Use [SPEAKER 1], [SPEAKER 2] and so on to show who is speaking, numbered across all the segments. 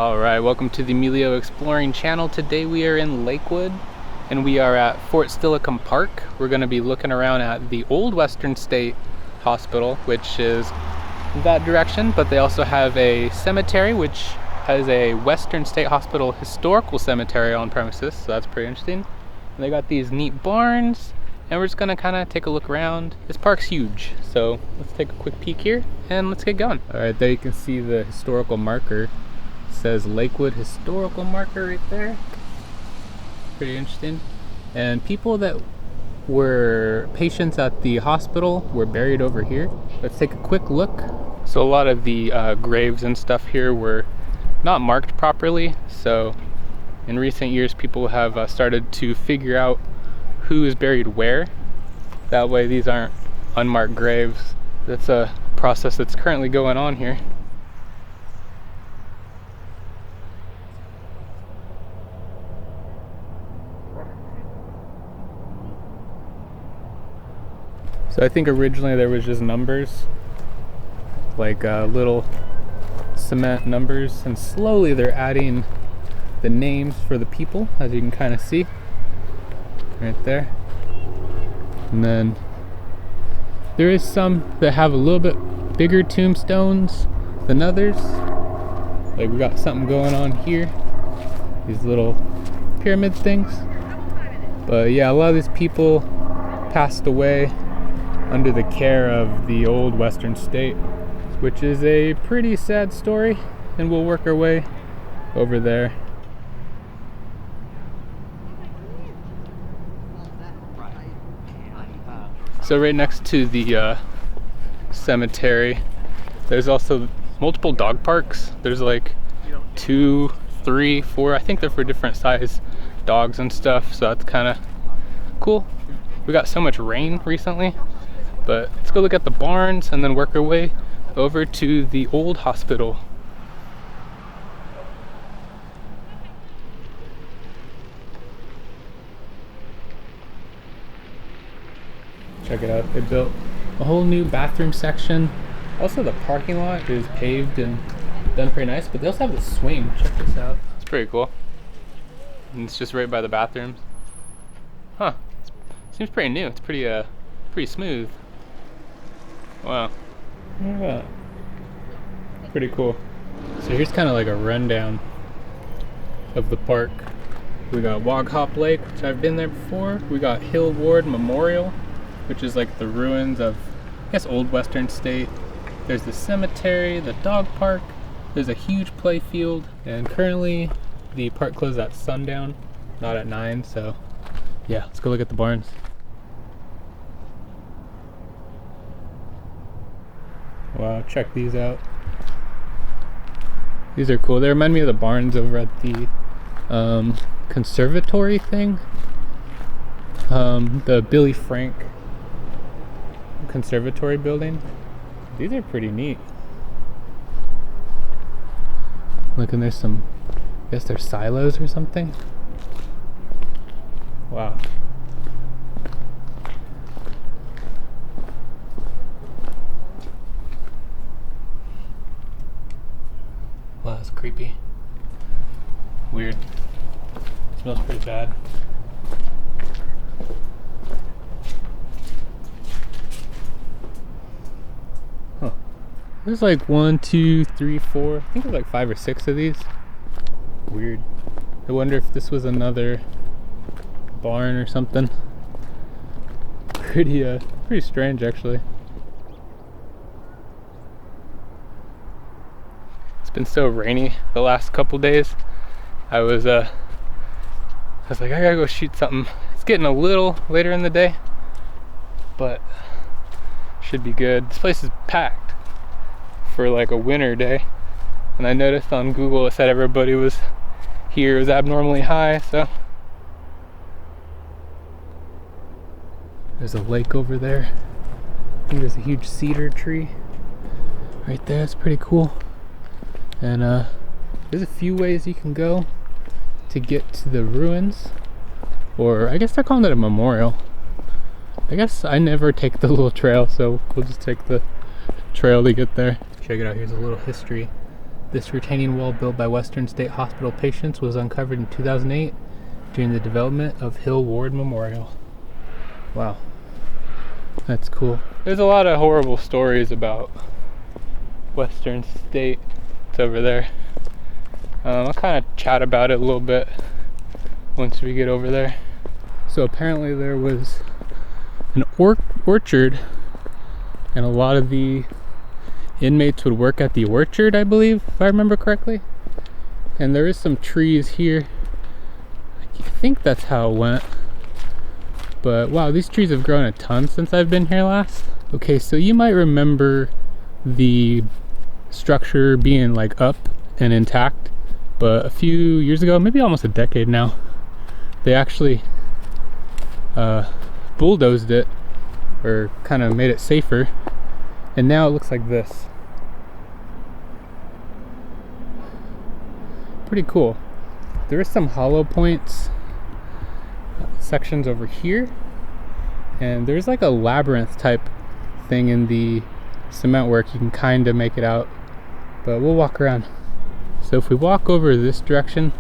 [SPEAKER 1] Alright, welcome to the Emilio Exploring channel. Today we are in Lakewood and we are at Fort Steilacoom Park. We're going to be looking around at the old Western State Hospital, which is that direction, but they also have a cemetery which has a Western State Hospital historical cemetery on premises, so that's pretty interesting. And they got these neat barns, and we're just going to kind of take a look around. This park's huge, so let's take a quick peek here and let's get going. Alright, there you can see the historical marker. Says Lakewood historical marker right there. Pretty interesting. And people that were patients at the hospital were buried over here. Let's take a quick look. So a lot of the graves and stuff here were not marked properly, so in recent years people have started to figure out who is buried where. That way these aren't unmarked graves. That's a process that's currently going on here. So I think originally there was just numbers, like little cement numbers, and slowly they're adding the names for the people, as you can kind of see right there. And then there is some that have a little bit bigger tombstones than others. Like we got something going on here, these little pyramid things. But yeah, a lot of these people passed away under the care of the old Western State, which is a pretty sad story, and we'll work our way over there. So right next to the cemetery, there's also multiple dog parks. There's like 2, 3, 4, I think they're for different size dogs and stuff, so that's kind of cool. We got so much rain recently. But let's go look at the barns and then work our way over to the old hospital. Check it out, they built a whole new bathroom section. Also the parking lot is paved and done pretty nice, but they also have the swing. Check this out. It's pretty cool. And it's just right by the bathrooms. Huh, seems pretty new. It's pretty smooth. Wow. Look at that. Pretty cool. So here's kind of like a rundown of the park. We got Wog Hop Lake, which I've been there before. We got Hill Ward Memorial, which is like the ruins of, I guess, old Western State. There's the cemetery, the dog park. There's a huge play field, and currently the park closes at sundown, not at 9, so yeah, let's go look at the barns. Wow, check these out. These are cool. They remind me of the barns over at the conservatory thing. The Billy Frank conservatory building. These are pretty neat. Look, and there's some, I guess they're silos or something. Wow. Wow, that's creepy. Weird. Smells pretty bad. Huh. There's like 1, 2, 3, 4. I think there's like 5 or 6 of these. Weird. I wonder if this was another barn or something. Pretty strange actually. It's been so rainy the last couple days. I was like, I gotta go shoot something. It's getting a little later in the day, but should be good. This place is packed for like a winter day, and I noticed on Google it said everybody was here. It was abnormally high, so. There's a lake over there. I think there's a huge cedar tree right there. It's pretty cool. And there's a few ways you can go to get to the ruins, or I guess they're calling it a memorial. I guess I never take the little trail, so we'll just take the trail to get there. Check it out, here's a little history This retaining wall built by Western State Hospital patients was uncovered in 2008 during the development of Hill Ward Memorial. Wow, that's cool. There's a lot of horrible stories about Western State. It's over there. I'll kind of chat about it a little bit once we get over there. So apparently there was an orchard, and a lot of the inmates would work at the orchard, I believe, if I remember correctly. And there is some trees here. I think that's how it went. But wow, these trees have grown a ton since I've been here last. Okay, so you might remember the structure being like up and intact, but a few years ago, maybe almost a decade now, they actually bulldozed it, or kind of made it safer, and now it looks like this. Pretty cool. There is some hollow points sections over here, and there's like a labyrinth type thing in the cement work. You can kind of make it out, but we'll walk around. So if we walk over this direction,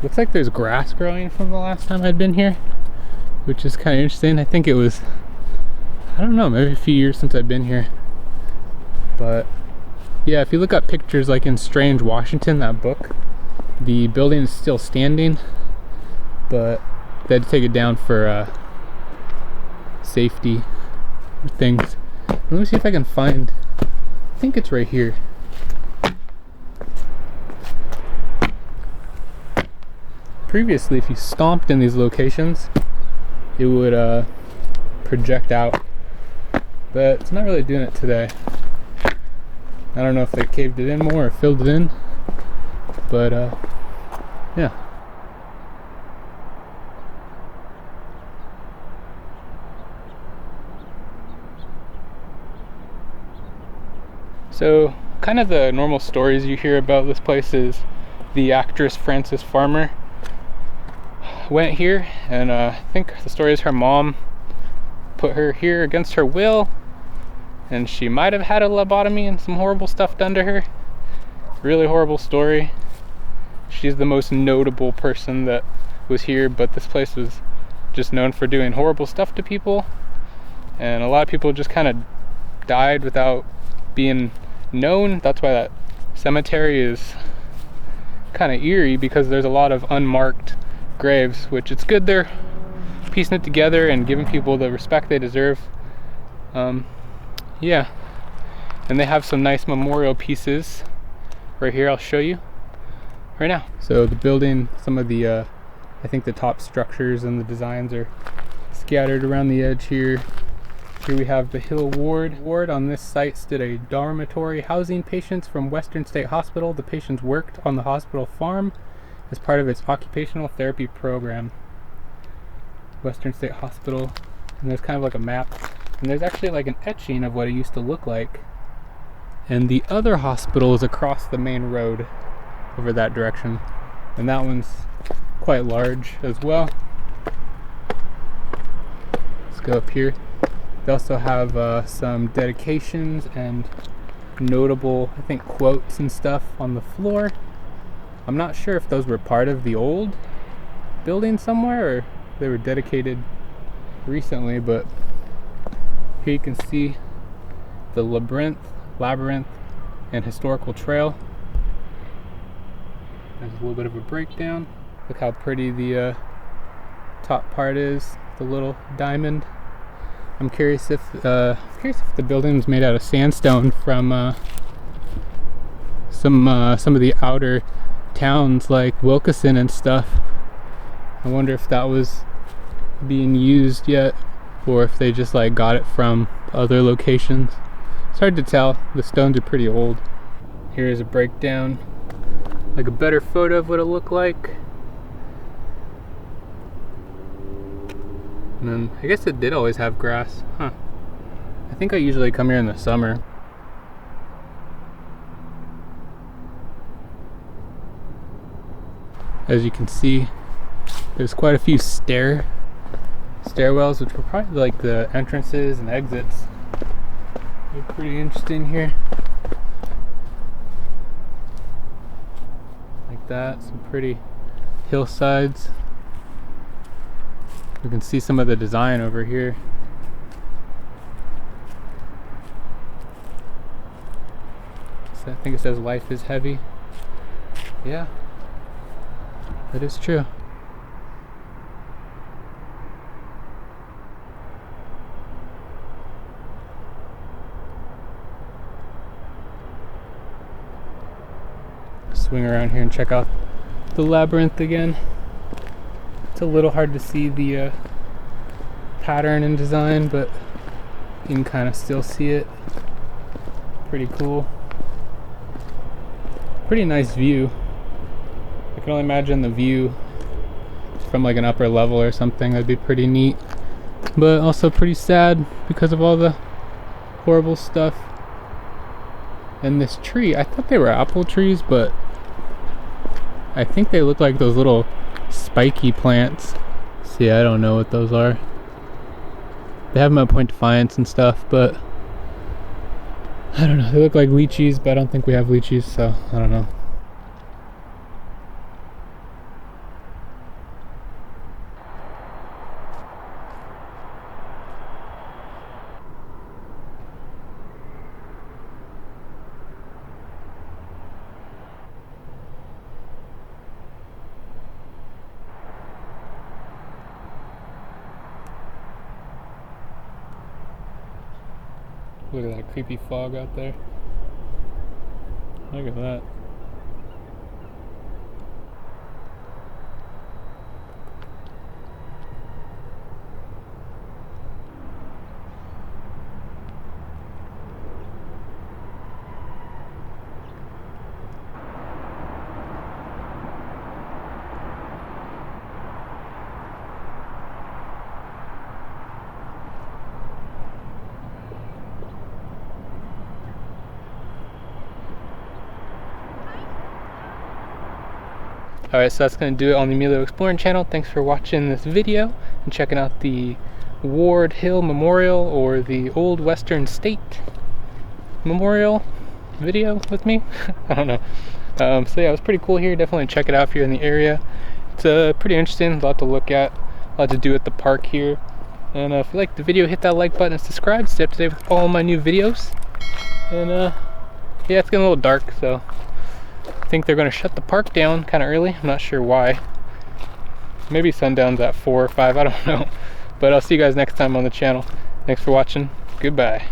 [SPEAKER 1] looks like there's grass growing from the last time I'd been here, which is kind of interesting. I think it was, I don't know, maybe a few years since I've been here. But yeah, if you look up pictures like in Strange Washington, that book, the building is still standing, but they had to take it down for safety things. Let me see if I can find, I think it's right here. Previously, if you stomped in these locations, it would project out, but it's not really doing it today. I don't know if they caved it in more or filled it in, but yeah. So kind of the normal stories you hear about this place is the actress Frances Farmer went here, and I think the story is her mom put her here against her will, and she might have had a lobotomy and some horrible stuff done to her. Really horrible story. She's the most notable person that was here, but this place was just known for doing horrible stuff to people, and a lot of people just kind of died without being known. That's why that cemetery is kind of eerie, because there's a lot of unmarked graves, which it's good they're piecing it together and giving people the respect they deserve. Yeah, and they have some nice memorial pieces right here. I'll show you right now. So the building, some of the I think the top structures and the designs are scattered around the edge here. Here we have the Hill Ward. On this site stood a dormitory housing patients from Western State Hospital. The patients worked on the hospital farm as part of its occupational therapy program. Western State Hospital, and there's kind of like a map, and there's actually like an etching of what it used to look like. And the other hospital is across the main road over that direction, and that one's quite large as well. Let's go up here. They also have some dedications and notable, I think, quotes and stuff on the floor. I'm not sure if those were part of the old building somewhere or they were dedicated recently, but here you can see the labyrinth and historical trail. There's a little bit of a breakdown. Look how pretty the top part is, the little diamond. I'm curious if the building was made out of sandstone from some of the outer towns like Wilkeson and stuff. I wonder if that was being used yet, or if they just like got it from other locations. It's hard to tell. The stones are pretty old. Here's a breakdown, like a better photo of what it looked like. And then I guess it did always have grass, huh? I think I usually come here in the summer. As you can see, there's quite a few stairwells, which were probably like the entrances and exits. They're pretty interesting here. that. Some pretty hillsides. You can see some of the design over here. So I think it says life is heavy. Yeah, that is true. Swing around here and check out the labyrinth again. It's a little hard to see the pattern and design, but you can kind of still see it. Pretty cool. Pretty nice view. I can only imagine the view from like an upper level or something. That'd be pretty neat, but also pretty sad because of all the horrible stuff. And this tree, I thought they were apple trees, but I think they look like those little spiky plants. See, I don't know what those are. They have them at Point Defiance and stuff, but I don't know. They look like lychees, but I don't think we have lychees, so I don't know. Look at that creepy fog out there. Look at that. Alright, so that's going to do it on the Emilio Exploring channel. Thanks for watching this video and checking out the Ward Hill Memorial, or the Old Western State Memorial video with me. I don't know. So yeah, it was pretty cool here. Definitely check it out if you're in the area. It's pretty interesting, a lot to look at, a lot to do at the park here. And if you liked the video, hit that like button and subscribe. Stay up to date with all my new videos. And yeah, it's getting a little dark, so I think they're going to shut the park down kind of early. I'm not sure why. Maybe sundown's at 4 or 5, I don't know. But I'll see you guys next time on the channel. Thanks for watching. Goodbye.